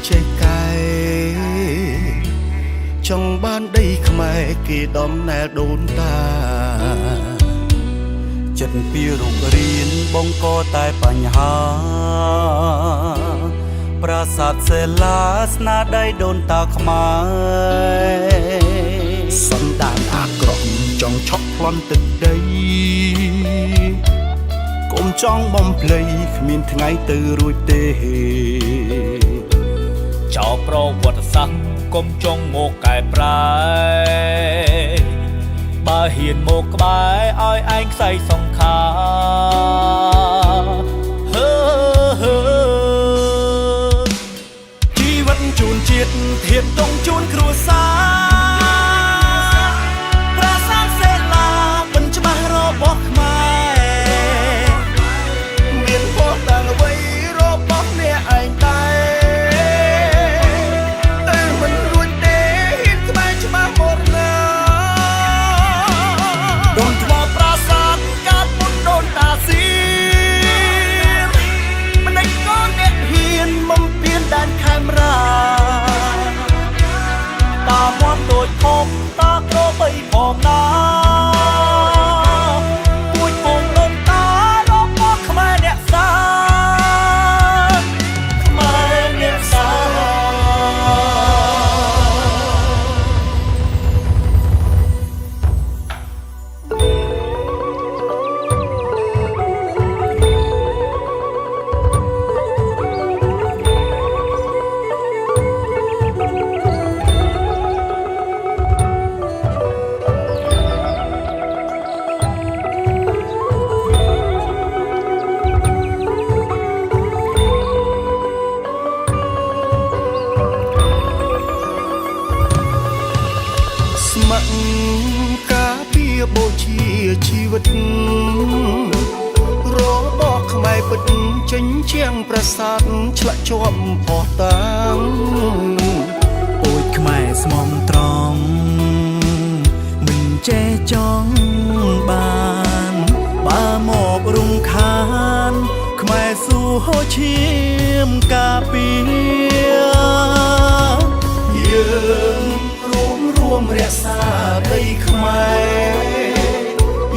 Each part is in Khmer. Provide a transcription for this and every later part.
ចេះកែចង់បានដីខ្មែរគេដំណែលដូនតាចិត្តពីរុករៀនបងក៏តែបញ្ហាប្រាសាទសេលាស្នាដៃដូនតាខ្មែរសន្តានអាក្រក់ចង់ឆក់ប្លន់ទឹកដីកុំចង់បំភ្លៃគ្មានថ្ងៃទៅរួចទេចោលប្រវត្តិសាស្ត្រកុំចង់មកកែប្រែបើហ៊ានមកក្បែរឲ្យឯងខ្សែសង្ខាជីវិតជូនជាតិធៀបតងជូនគ្រួសារប្រាសាទសេលាមិនច្បាស់របស់ខ្មែរមានផុសតាំងអ្វីរបស់អ្នកឯងតែមិនរួចទេហ៊ានក្បែរច្បាស់មកណាដូនថ្មប្រាសាទកាត់មុនដូនតាសៀមមិនដេញកូនអ្នកហ៊ានបំពេញដែនខេមរាតាមាត់ដូចធំតាក្របីផងណាពួយពងដូនតារបស់ខ្មែរអ្នកសាខ្មែរអ្នកសាស្ម័គ្រការពារបូជាជីវិតរបស់ខ្មែរពិតចេញជាងប្រាសាទឆ្លាក់ជាប់ផោះតាំងពូជខ្មែរស្មងត្រង់មិនចេះចង់បានបើមករំខានខ្មែរស៊ូហូឈាមការពារយើងរួមរក្សាដីខ្មែរ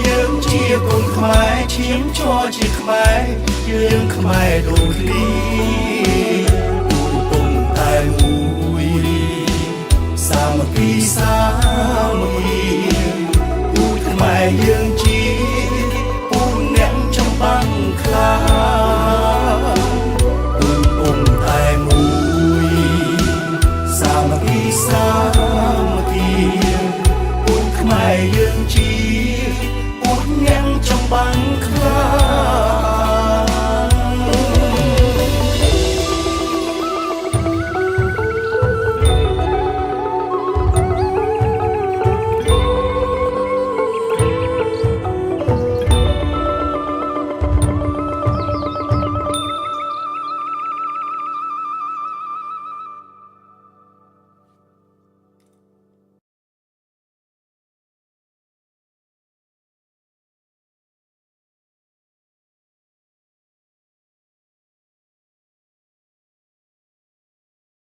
យើងជាកូនខ្មែរឈាមជ័រជាខ្មែរយើងខ្មែរដូចគ្នាពុំតែមួយសាមគ្គីសាមគ្គីពូជខ្មែរយើងជាពូជអ្នកចំបាំងខ្លាពុំតែមួយសាមគ្គីសាខ្មែរយើងជាពូជញាំងចំបាំងខ្លា